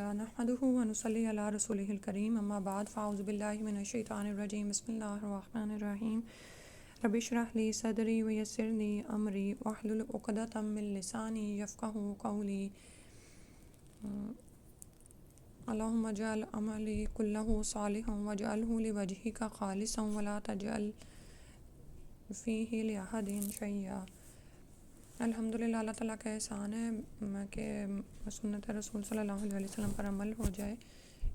نحمده ونصلي على رسوله الكريم اما بعد فاعوذ بالله من الشیطان الرجیم بسم اللہ الرحمن الرحیم رب اشرح لي صدری ویسر لي امری واحلل عقدۃ من لسانی یفقهوا قولی اللهم اجعل عملی كله صالحا واجعله لوجهك خالصا ولا تجعل فيه لأحد شيئا۔ الحمدللہ اللہ تعالیٰ کا احسان ہے کہ سنت رسول صلی اللہ علیہ وسلم پر عمل ہو جائے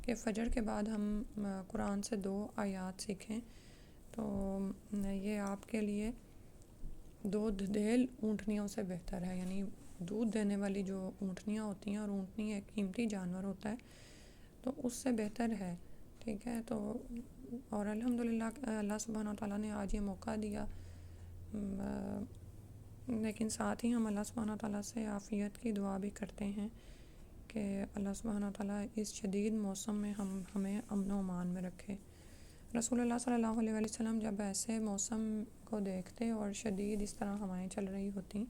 کہ فجر کے بعد ہم قرآن سے 2 آیات سیکھیں، تو یہ آپ کے لیے دودھ دیل اونٹنیوں سے بہتر ہے، یعنی دودھ دینے والی جو اونٹنیاں ہوتی ہیں، اور اونٹنی ایک قیمتی جانور ہوتا ہے تو اس سے بہتر ہے، ٹھیک ہے۔ تو اور الحمدللہ اللہ سبحانہ وتعالیٰ نے آج یہ موقع دیا، لیکن ساتھ ہی ہم اللہ سبحانہ تعالیٰ سے عافیت کی دعا بھی کرتے ہیں کہ اللہ سبحانہ تعالیٰ اس شدید موسم میں ہمیں امن و امان میں رکھے۔ رسول اللہ صلی اللہ علیہ وسلم جب ایسے موسم کو دیکھتے اور شدید اس طرح ہوائیں چل رہی ہوتی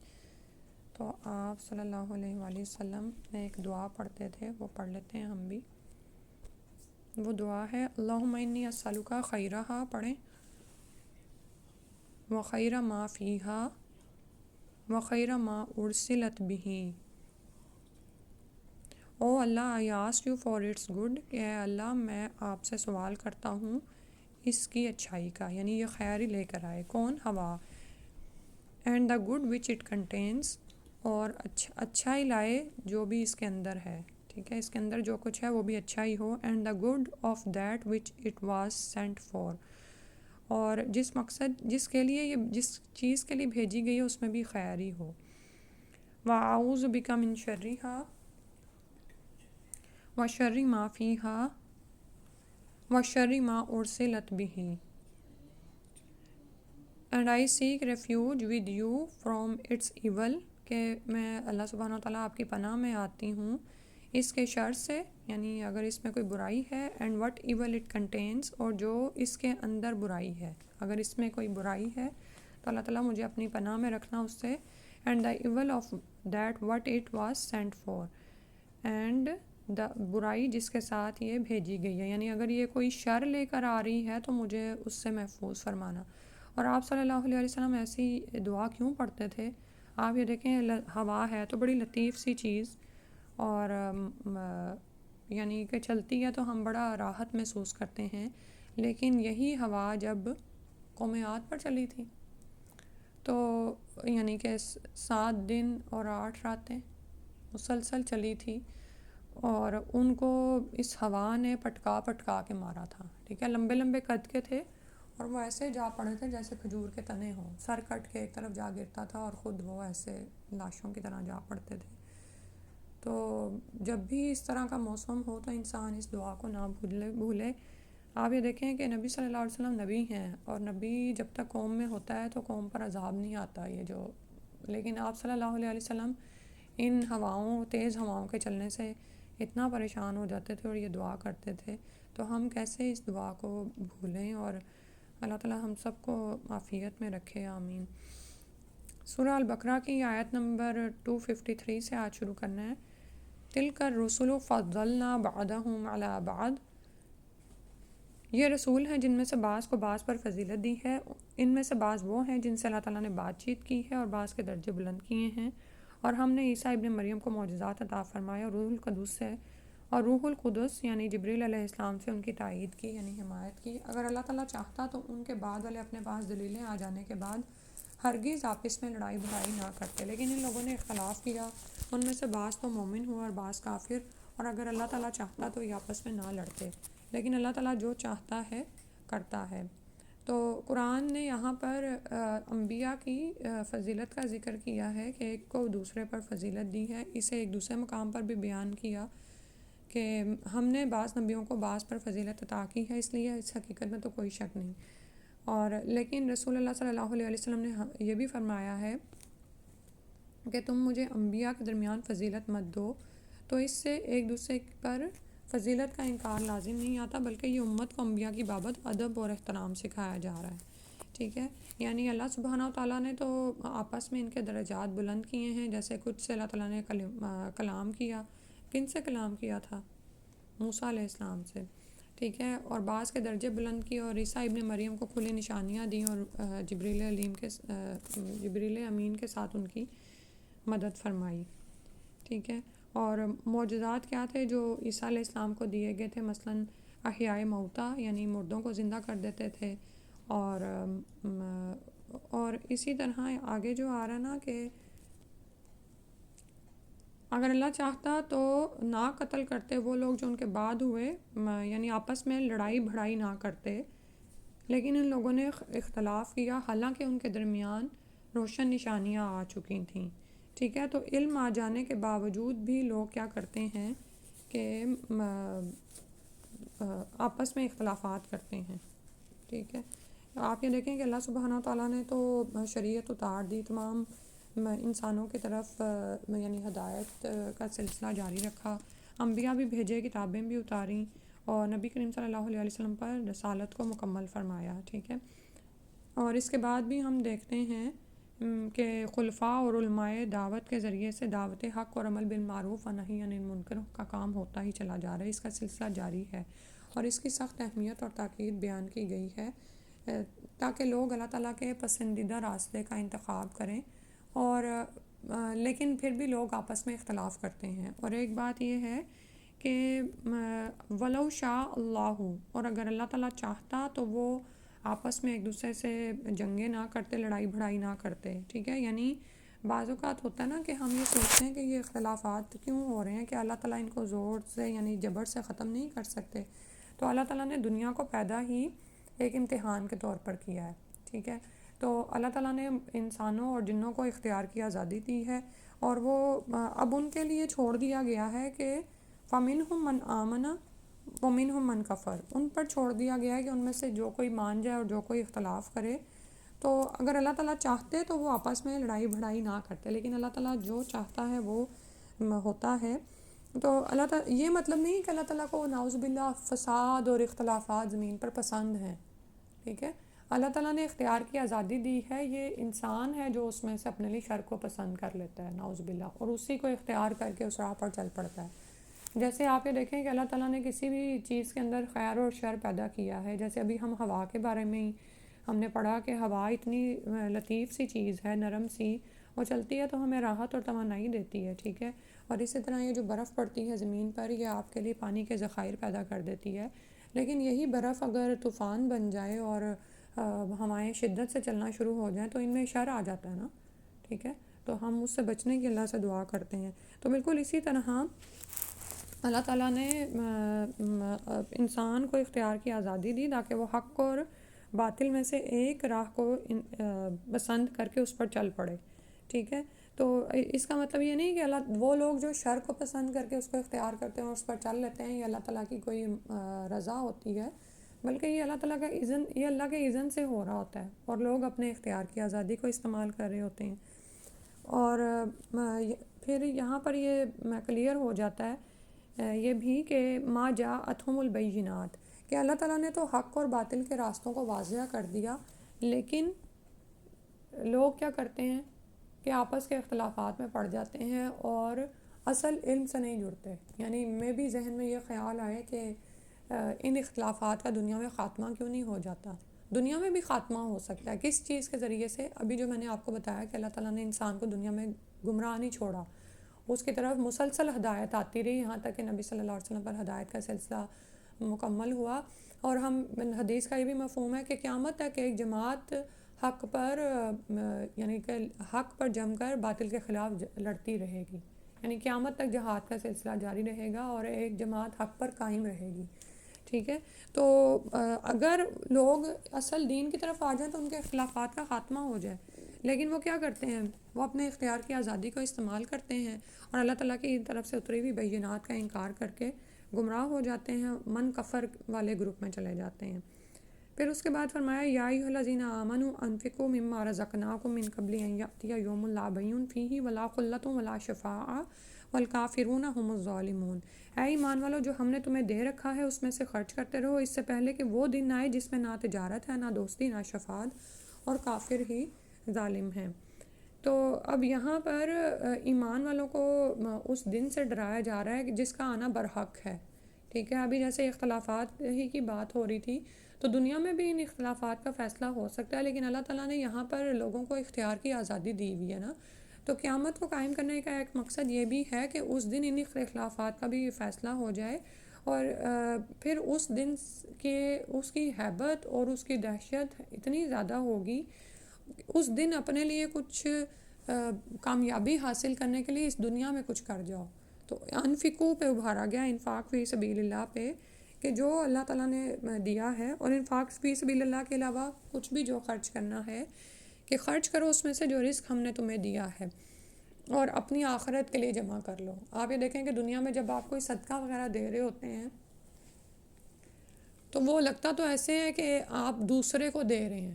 تو آپ صلی اللہ علیہ وآلہ وسلم نے ایک دعا پڑھتے تھے، وہ پڑھ لیتے ہیں ہم بھی۔ وہ دعا ہے اللہم انی اسألک خیرہا، پڑھیں، وخیر ما فیہا وخیر ما ارسلت بہ۔ او اللہ I ask you for its good، کہ اے اللہ میں آپ سے سوال کرتا ہوں اس کی اچھائی کا، یعنی یہ خیر ہی لے کر آئے، کون؟ ہوا، and the good which it contains, اور اچھا ہی لائے جو بھی اس کے اندر ہے، ٹھیک ہے، اس کے اندر جو کچھ ہے وہ بھی اچھا ہی ہو، and the good of that which it was sent for, اور جس مقصد جس کے لیے یہ جس چیز کے لیے بھیجی گئی ہے اس میں بھی خیر ہی ہو۔ وَأَعُوذُ بِكَ مِن شَرِّهَا وَشَرِّ مَا فِيهَا وَشَرِّ مَا أُرْسِلَتْ بِهِ، and I seek refuge with you from its evil, کہ میں اللہ سبحانہ وتعالیٰ آپ کی پناہ میں آتی ہوں اس کے شر سے، یعنی اگر اس میں کوئی برائی ہے، and what evil it contains, اور جو اس کے اندر برائی ہے، اگر اس میں کوئی برائی ہے تو اللہ تعالیٰ مجھے اپنی پناہ میں رکھنا اس سے، and the evil of that what it was sent for, and the برائی جس کے ساتھ یہ بھیجی گئی ہے، یعنی اگر یہ کوئی شر لے کر آ رہی ہے تو مجھے اس سے محفوظ فرمانا۔ اور آپ صلی اللہ علیہ وسلم ایسی دعا کیوں پڑھتے تھے؟ آپ یہ دیکھیں، ہوا ہے تو بڑی لطیف سی چیز، اور یعنی کہ چلتی ہے تو ہم بڑا راحت محسوس کرتے ہیں، لیکن یہی ہوا جب قوم عاد پر چلی تھی تو یعنی کہ 7 دن اور 8 راتیں مسلسل چلی تھی، اور ان کو اس ہوا نے پٹکا پٹکا کے مارا تھا، ٹھیک ہے، لمبے لمبے قد کے تھے اور وہ ایسے جا پڑے تھے جیسے کھجور کے تنے ہوں، سر کٹ کے ایک طرف جا گرتا تھا اور خود وہ ایسے لاشوں کی طرح جا پڑتے تھے۔ تو جب بھی اس طرح کا موسم ہو تو انسان اس دعا کو نہ بھولے۔ آپ یہ دیکھیں کہ نبی صلی اللہ علیہ وسلم نبی ہیں، اور نبی جب تک قوم میں ہوتا ہے تو قوم پر عذاب نہیں آتا، یہ جو، لیکن آپ صلی اللہ علیہ وسلم ان ہواؤں، تیز ہواؤں کے چلنے سے اتنا پریشان ہو جاتے تھے اور یہ دعا کرتے تھے، تو ہم کیسے اس دعا کو بھولیں، اور اللہ تعالیٰ ہم سب کو عافیت میں رکھے، آمین۔ سورہ البقرہ کی آیت نمبر 253 سے آج شروع کرنا ہے۔ تِلْکَ الرُّسُلُ فَضَّلْنَا بَعْضَهُمْ عَلَى بَعْضٍ، یہ رسول ہیں جن میں سے بعض کو بعض پر فضیلت دی ہے، ان میں سے بعض وہ ہیں جن سے اللہ تعالیٰ نے بات چیت کی ہے اور بعض کے درجے بلند کیے ہیں، اور ہم نے عیسیٰ ابن مریم کو معجزات عطا فرمائے، اور روح القدس یعنی جبریل علیہ السلام سے ان کی تائید کی، یعنی حمایت کی۔ اگر اللہ تعالیٰ چاہتا تو ان کے بعد والے اپنے پاس دلیلیں آ جانے کے بعد ہرگز آپس میں لڑائی بھڑائی نہ کرتے، لیکن ان لوگوں نے اختلاف کیا، ان میں سے بعض تو مومن ہوئے اور بعض کافر، اور اگر اللہ تعالیٰ چاہتا تو یہ آپس میں نہ لڑتے، لیکن اللہ تعالیٰ جو چاہتا ہے کرتا ہے۔ تو قرآن نے یہاں پر انبیاء کی فضیلت کا ذکر کیا ہے کہ ایک کو دوسرے پر فضیلت دی ہے، اسے ایک دوسرے مقام پر بھی بیان کیا کہ ہم نے بعض نبیوں کو بعض پر فضیلت عطا کی ہے، اس لیے اس حقیقت میں تو کوئی شک نہیں، اور لیکن رسول اللہ صلی اللہ علیہ وسلم نے یہ بھی فرمایا ہے کہ تم مجھے انبیاء کے درمیان فضیلت مت دو، تو اس سے ایک دوسرے پر فضیلت کا انکار لازم نہیں آتا، بلکہ یہ امت کو انبیاء کی بابت ادب اور احترام سکھایا جا رہا ہے، ٹھیک ہے۔ یعنی اللہ سبحانہ وتعالیٰ نے تو آپس میں ان کے درجات بلند کیے ہیں، جیسے کچھ سے اللہ تعالیٰ نے کلام کیا، کن سے کلام کیا تھا؟ موسیٰ علیہ السلام سے، ٹھیک ہے، اور بعض کے درجے بلند کی اور عیسیٰ ابن مریم کو کھلی نشانیاں دیں اور جبریل امین کے ساتھ ان کی مدد فرمائی، ٹھیک ہے۔ اور معجزات کیا تھے جو عیسیٰ علیہ السلام کو دیے گئے تھے؟ مثلاً احیاء موتا، یعنی مردوں کو زندہ کر دیتے تھے، اور اسی طرح آگے جو آ رہا نا کہ اگر اللہ چاہتا تو نہ قتل کرتے وہ لوگ جو ان کے بعد ہوئے، یعنی آپس میں لڑائی بھڑائی نہ کرتے، لیکن ان لوگوں نے اختلاف کیا، حالانکہ ان کے درمیان روشن نشانیاں آ چکی تھیں، ٹھیک ہے۔ تو علم آ جانے کے باوجود بھی لوگ کیا کرتے ہیں کہ آپس میں اختلافات کرتے ہیں، ٹھیک ہے۔ آپ یہ دیکھیں کہ اللہ سبحانہ تعالیٰ نے تو شریعت اتار دی، تمام انسانوں کی طرف یعنی ہدایت کا سلسلہ جاری رکھا، انبیاء بھی بھیجے، کتابیں بھی اتاریں، اور نبی کریم صلی اللہ علیہ وسلم پر رسالت کو مکمل فرمایا، ٹھیک ہے۔ اور اس کے بعد بھی ہم دیکھتے ہیں کہ خلفاء اور علماء دعوت کے ذریعے سے دعوت حق اور عمل بالمعروف و نہی عن المنکر کا کام ہوتا ہی چلا جا رہا ہے، اس کا سلسلہ جاری ہے، اور اس کی سخت اہمیت اور تاکید بیان کی گئی ہے تاکہ لوگ اللہ تعالیٰ کے پسندیدہ راستے کا انتخاب کریں، اور لیکن پھر بھی لوگ آپس میں اختلاف کرتے ہیں۔ اور ایک بات یہ ہے کہ ولو شاء اللہ، اور اگر اللہ تعالیٰ چاہتا تو وہ آپس میں ایک دوسرے سے جنگیں نہ کرتے، لڑائی بھڑائی نہ کرتے، ٹھیک ہے۔ یعنی بعض اوقات ہوتا ہے نا کہ ہم یہ سوچتے ہیں کہ یہ اختلافات کیوں ہو رہے ہیں، کہ اللہ تعالیٰ ان کو زور سے یعنی جبر سے ختم نہیں کر سکتے، تو اللہ تعالیٰ نے دنیا کو پیدا ہی ایک امتحان کے طور پر کیا ہے، ٹھیک ہے۔ تو اللہ تعالیٰ نے انسانوں اور جنوں کو اختیار کی آزادی دی ہے، اور وہ اب ان کے لیے چھوڑ دیا گیا ہے کہ فَمِنْهُمْ مَنْ آمَنَ وَمِنْهُمْ مَنْ كَفَرَ، ان پر چھوڑ دیا گیا ہے کہ ان میں سے جو کوئی مان جائے اور جو کوئی اختلاف کرے، تو اگر اللہ تعالیٰ چاہتے تو وہ آپس میں لڑائی بھڑائی نہ کرتے، لیکن اللہ تعالیٰ جو چاہتا ہے وہ ہوتا ہے۔ تو اللہ تعالیٰ یہ مطلب نہیں کہ اللہ تعالیٰ کو نعوذ باللہ فساد اور اختلافات زمین پر پسند ہیں، ٹھیک ہے۔ اللہ تعالیٰ نے اختیار کی آزادی دی ہے، یہ انسان ہے جو اس میں سے اپنے لیے شر کو پسند کر لیتا ہے نعوذ باللہ، اور اسی کو اختیار کر کے اس راہ پر چل پڑتا ہے۔ جیسے آپ یہ دیکھیں کہ اللہ تعالیٰ نے کسی بھی چیز کے اندر خیر اور شر پیدا کیا ہے، جیسے ابھی ہم ہوا کے بارے میں ہی ہم نے پڑھا کہ ہوا اتنی لطیف سی چیز ہے، نرم سی، وہ چلتی ہے تو ہمیں راحت اور توانائی دیتی ہے، ٹھیک ہے۔ اور اسی طرح یہ جو برف پڑتی ہے زمین پر، یہ آپ کے لیے پانی کے ذخائر پیدا کر دیتی ہے، لیکن یہی برف اگر طوفان بن جائے اور ہوائیں شدت سے چلنا شروع ہو جائیں تو ان میں شر آ جاتا ہے نا، ٹھیک ہے۔ تو ہم اس سے بچنے کی اللہ سے دعا کرتے ہیں۔ تو بالکل اسی طرح اللہ تعالیٰ نے انسان کو اختیار کی آزادی دی تاکہ وہ حق اور باطل میں سے ایک راہ کو پسند کر کے اس پر چل پڑے، ٹھیک ہے۔ تو اس کا مطلب یہ نہیں کہ وہ لوگ جو شر کو پسند کر کے اس کو اختیار کرتے ہیں اور اس پر چل لیتے ہیں، یہ اللہ تعالیٰ کی کوئی رضا ہوتی ہے، بلکہ یہ اللہ تعالیٰ کا اذن، یہ اللہ کے اذن سے ہو رہا ہوتا ہے، اور لوگ اپنے اختیار کی آزادی کو استعمال کر رہے ہوتے ہیں۔ اور پھر یہاں پر یہ کلیئر ہو جاتا ہے یہ بھی کہ ما جاءتہم البینات، کہ اللہ تعالیٰ نے تو حق اور باطل کے راستوں کو واضح کر دیا، لیکن لوگ کیا کرتے ہیں کہ آپس کے اختلافات میں پڑ جاتے ہیں اور اصل علم سے نہیں جڑتے۔ یعنی میں بھی ذہن میں یہ خیال آئے کہ ان اختلافات کا دنیا میں خاتمہ کیوں نہیں ہو جاتا؟ دنیا میں بھی خاتمہ ہو سکتا ہے، کس چیز کے ذریعے سے؟ ابھی جو میں نے آپ کو بتایا کہ اللہ تعالیٰ نے انسان کو دنیا میں گمراہ نہیں چھوڑا، اس کی طرف مسلسل ہدایت آتی رہی، یہاں تک کہ نبی صلی اللہ علیہ وسلم پر ہدایت کا سلسلہ مکمل ہوا۔ اور ہم حدیث کا یہ بھی مفہوم ہے کہ قیامت تک ایک جماعت حق پر یعنی کہ حق پر جم کر باطل کے خلاف لڑتی رہے گی، یعنی قیامت تک جہاد کا سلسلہ جاری رہے گا اور ایک جماعت حق پر قائم رہے گی، ٹھیک ہے۔ تو اگر لوگ اصل دین کی طرف آ جائیں تو ان کے اختلافات کا خاتمہ ہو جائے، لیکن وہ کیا کرتے ہیں؟ وہ اپنے اختیار کی آزادی کو استعمال کرتے ہیں اور اللہ تعالیٰ کی طرف سے اتری ہوئی بینات کا انکار کر کے گمراہ ہو جاتے ہیں، من کفر والے گروپ میں چلے جاتے ہیں۔ پھر اس کے بعد فرمایا یا ایھا الذین آمنوا انفقوا مما رزقناکم من قبل ان یأتی یوم لا بیع فیہ ولا خلۃ ولا شفاعۃ والکافرون هم الظالمون، اے ایمان والو جو ہم نے تمہیں دے رکھا ہے اس میں سے خرچ کرتے رہو اس سے پہلے کہ وہ دن آئے جس میں نہ تجارت ہے، نہ دوستی، نہ شفاعت، اور کافر ہی ظالم ہیں۔ تو اب یہاں پر ایمان والوں کو اس دن سے ڈرایا جا رہا ہے کہ جس کا آنا برحق ہے، ٹھیک ہے، ابھی جیسے اختلافات ہی کی بات ہو رہی تھی، تو دنیا میں بھی ان اختلافات کا فیصلہ ہو سکتا ہے، لیکن اللہ تعالیٰ نے یہاں پر لوگوں کو اختیار کی آزادی دی ہوئی ہے نا. تو قیامت کو قائم کرنے کا ایک مقصد یہ بھی ہے کہ اس دن ان اختلافات کا بھی فیصلہ ہو جائے، اور پھر اس دن کے اس کی ہیبت اور اس کی دہشت اتنی زیادہ ہوگی. اس دن اپنے لیے کچھ کامیابی حاصل کرنے کے لیے اس دنیا میں کچھ کر جاؤ. تو انفقو پہ ابھارا گیا، انفاق فی سبیل اللہ پہ، کہ جو اللہ تعالیٰ نے دیا ہے، اور انفاق فی سبیل اللہ کے علاوہ کچھ بھی جو خرچ کرنا ہے کہ خرچ کرو اس میں سے جو رزق ہم نے تمہیں دیا ہے، اور اپنی آخرت کے لیے جمع کر لو. آپ یہ دیکھیں کہ دنیا میں جب آپ کوئی صدقہ وغیرہ دے رہے ہوتے ہیں تو وہ لگتا تو ایسے ہے کہ آپ دوسرے کو دے رہے ہیں،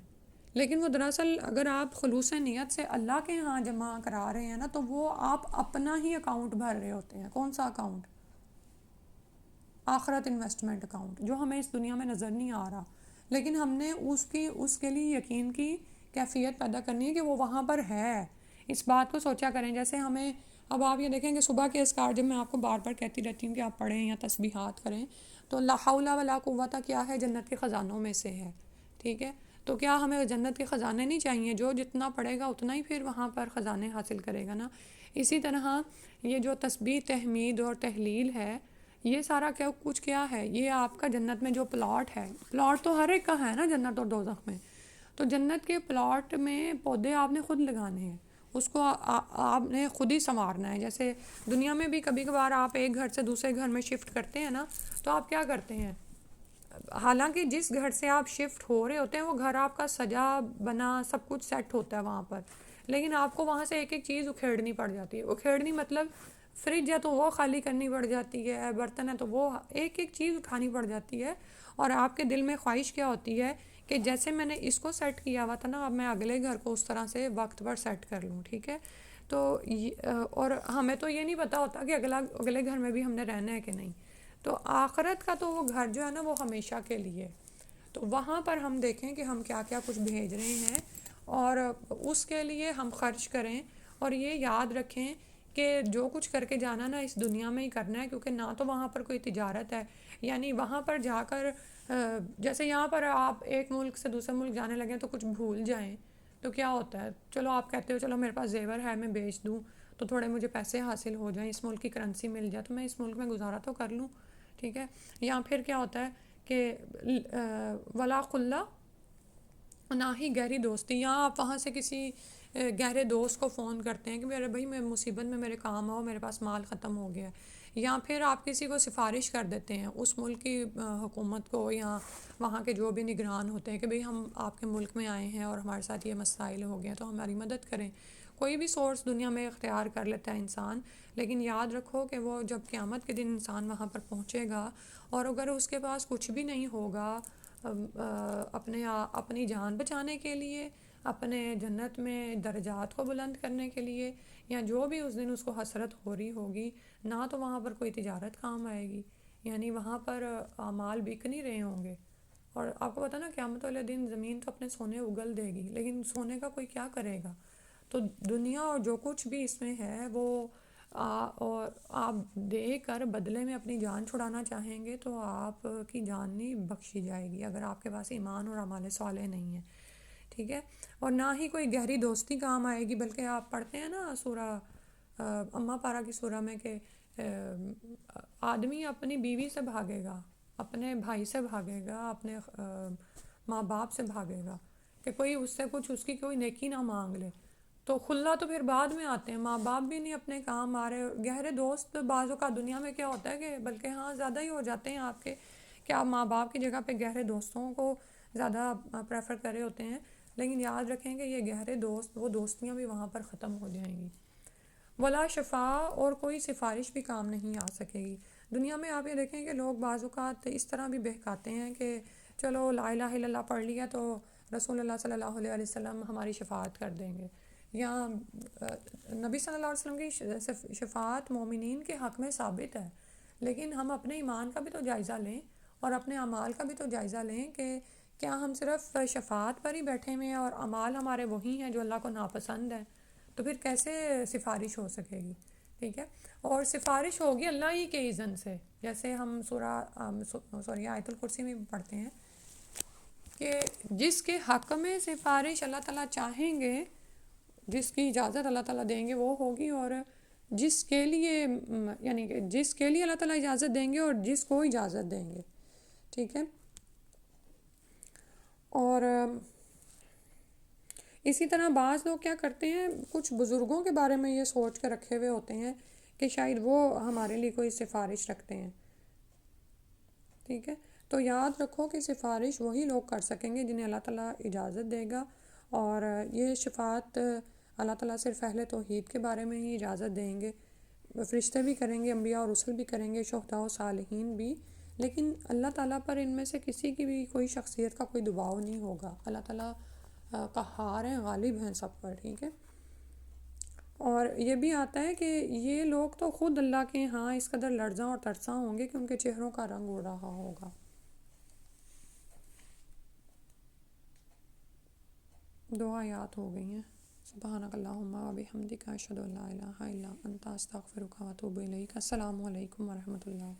لیکن وہ دراصل اگر آپ خلوص نیت سے اللہ کے ہاں جمع کرا رہے ہیں نا، تو وہ آپ اپنا ہی اکاؤنٹ بھر رہے ہوتے ہیں. کون سا اکاؤنٹ؟ آخرت انویسٹمنٹ اکاؤنٹ، جو ہمیں اس دنیا میں نظر نہیں آ رہا، لیکن ہم نے اس کے لیے یقین کی کیفیت پیدا کرنی ہے کہ وہ وہاں پر ہے. اس بات کو سوچا کریں. جیسے ہمیں اب آپ یہ دیکھیں کہ صبح کے اذکار جب میں آپ کو بار بار کہتی رہتی ہوں کہ آپ پڑھیں یا تسبیحات کریں، تو لا حول ولا قوت کیا ہے؟ جنت کے خزانوں میں سے ہے. ٹھیک ہے، تو کیا ہمیں جنت کے خزانے نہیں چاہیے؟ جو جتنا پڑھے گا اتنا ہی پھر وہاں پر خزانے حاصل کرے گا نا. اسی طرح یہ جو تسبیح، تحمید اور تحلیل ہے، یہ سارا کچھ کیا ہے؟ یہ آپ کا جنت میں جو پلاٹ ہے، پلاٹ تو ہر ایک کا ہے نا جنت اور دوزخ میں. تو جنت کے پلاٹ میں پودے آپ نے خود لگانے ہیں، اس کو آپ نے خود ہی سنوارنا ہے. جیسے دنیا میں بھی کبھی کبھار آپ ایک گھر سے دوسرے گھر میں شفٹ کرتے ہیں نا، تو آپ کیا کرتے ہیں؟ حالانکہ جس گھر سے آپ شفٹ ہو رہے ہوتے ہیں وہ گھر آپ کا سجا بنا سب کچھ سیٹ ہوتا ہے وہاں پر، لیکن آپ کو وہاں سے ایک ایک چیز اکھیڑنی پڑ جاتی ہے. اکھیڑنی مطلب فریج ہے تو وہ خالی کرنی پڑ جاتی ہے، برتن ہے تو وہ ایک ایک چیز اٹھانی پڑ جاتی ہے. اور آپ کے دل میں خواہش کیا ہوتی ہے کہ جیسے میں نے اس کو سیٹ کیا ہوا تھا نا، اب میں اگلے گھر کو اس طرح سے وقت پر سیٹ کر لوں. ٹھیک ہے، تو اور ہمیں تو یہ نہیں پتہ ہوتا کہ اگلے گھر میں بھی ہم نے رہنا ہے کہ نہیں. تو آخرت کا تو وہ گھر جو ہے نا وہ ہمیشہ کے لیے. تو وہاں پر ہم دیکھیں کہ ہم کیا کیا کچھ بھیج رہے ہیں اور اس کے لیے ہم خرچ کریں. اور یہ یاد رکھیں کہ جو کچھ کر کے جانا نا اس دنیا میں ہی کرنا ہے، کیونکہ نہ تو وہاں پر کوئی تجارت ہے. یعنی وہاں پر جا کر جیسے یہاں پر آپ ایک ملک سے دوسرے ملک جانے لگیں تو کچھ بھول جائیں تو کیا ہوتا ہے؟ چلو آپ کہتے ہو چلو میرے پاس زیور ہے میں بیچ دوں تو تھوڑے مجھے پیسے حاصل ہو جائیں، اس ملک کی کرنسی مل جائے تو میں اس ملک میں گزارا تو کر لوں. ٹھیک ہے، یا پھر کیا ہوتا ہے کہ ولا خلا، نہ ہی گہری دوستی. یا آپ وہاں سے کسی گہرے دوست کو فون کرتے ہیں کہ میرے بھائی میں مصیبت میں میرے کام آؤ، میرے پاس مال ختم ہو گیا. یا پھر آپ کسی کو سفارش کر دیتے ہیں اس ملک کی حکومت کو یا وہاں کے جو بھی نگران ہوتے ہیں کہ بھئی ہم آپ کے ملک میں آئے ہیں اور ہمارے ساتھ یہ مسائل ہو گئے تو ہماری مدد کریں. کوئی بھی سورس دنیا میں اختیار کر لیتا ہے انسان، لیکن یاد رکھو کہ وہ جب قیامت کے دن انسان وہاں پر پہنچے گا اور اگر اس کے پاس کچھ بھی نہیں ہوگا اپنی جان بچانے کے لیے، اپنے جنت میں درجات کو بلند کرنے کے لیے، یا جو بھی اس دن اس کو حسرت ہو رہی ہوگی، نہ تو وہاں پر کوئی تجارت کام آئے گی، یعنی وہاں پر اعمال بک نہیں رہے ہوں گے. اور آپ کو پتہ نا قیامت والے دن زمین تو اپنے سونے اگل دے گی، لیکن سونے کا کوئی کیا کرے گا؟ تو دنیا اور جو کچھ بھی اس میں ہے وہ اور آپ دے کر بدلے میں اپنی جان چھڑانا چاہیں گے تو آپ کی جان نہیں بخشی جائے گی اگر آپ کے پاس ایمان اور اعمال صالح نہیں ہے. ٹھیک ہے، اور نہ ہی کوئی گہری دوستی کام آئے گی، بلکہ آپ پڑھتے ہیں نا سورہ اماں پارا کی سورہ میں کہ آدمی اپنی بیوی سے بھاگے گا، اپنے بھائی سے بھاگے گا، اپنے ماں باپ سے بھاگے گا کہ کوئی اس سے کچھ اس کی کوئی نیکی نہ مانگ لے. تو خلا تو پھر بعد میں آتے ہیں، ماں باپ بھی نہیں اپنے کام آ رہے. گہرے دوست بعضوں کا دنیا میں کیا ہوتا ہے کہ بلکہ ہاں زیادہ ہی ہو جاتے ہیں آپ کے، کہ آپ ماں باپ کی جگہ پہ گہرے دوستوں کو زیادہ پریفر کر رہے ہوتے ہیں. لیکن یاد رکھیں کہ یہ گہرے دوست، وہ دوستیاں بھی وہاں پر ختم ہو جائیں گی. ولا شفا، اور کوئی سفارش بھی کام نہیں آ سکے گی. دنیا میں آپ یہ دیکھیں کہ لوگ بعض اوقات اس طرح بھی بہکاتے ہیں کہ چلو لا الہ الا اللہ پڑھ لیا تو رسول اللہ صلی اللہ علیہ وسلم ہماری شفاعت کر دیں گے، یا نبی صلی اللہ علیہ وسلم کی شفاعت مومنین کے حق میں ثابت ہے. لیکن ہم اپنے ایمان کا بھی تو جائزہ لیں اور اپنے اعمال کا بھی تو جائزہ لیں کہ کیا ہم صرف شفاعت پر ہی بیٹھے ہوئے ہیں اور اعمال ہمارے وہی ہیں جو اللہ کو ناپسند ہیں، تو پھر کیسے سفارش ہو سکے گی؟ ٹھیک ہے، اور سفارش ہوگی اللہ ہی کے اذن سے، جیسے ہم آیت الکرسی میں بھی پڑھتے ہیں کہ جس کے حق میں سفارش اللہ تعالیٰ چاہیں گے، جس کی اجازت اللہ تعالیٰ دیں گے وہ ہوگی، اور جس کے لیے یعنی کہ جس کے لیے اللہ تعالیٰ اجازت دیں گے اور جس کو اجازت دیں گے، ٹھیک ہے۔ اور اسی طرح بعض لوگ کیا کرتے ہیں، کچھ بزرگوں کے بارے میں یہ سوچ کر رکھے ہوئے ہوتے ہیں کہ شاید وہ ہمارے لیے کوئی سفارش رکھتے ہیں، ٹھیک ہے۔ تو یاد رکھو کہ سفارش وہی لوگ کر سکیں گے جنہیں اللہ تعالیٰ اجازت دے گا، اور یہ شفاعت اللہ تعالیٰ صرف اہل توحید کے بارے میں ہی اجازت دیں گے، فرشتے بھی کریں گے، انبیاء اور رسل بھی کریں گے، شہداء و صالحین بھی، لیکن اللہ تعالیٰ پر ان میں سے کسی کی بھی کوئی شخصیت کا کوئی دباؤ نہیں ہوگا۔ اللہ تعالیٰ قہار ہیں، غالب ہیں سب پر، ٹھیک ہے۔ اور یہ بھی آتا ہے کہ یہ لوگ تو خود اللہ کے ہاں اس قدر لرزاں اور ترساں ہوں گے کہ ان کے چہروں کا رنگ اڑ رہا ہوگا۔ 2 آیات ہو گئی ہیں۔ سبحانک اللہم و بحمدک، اشہد ان لا الہ الا انت، استغفرک و اتوب الیک۔ السلام علیکم ورحمۃ اللہ۔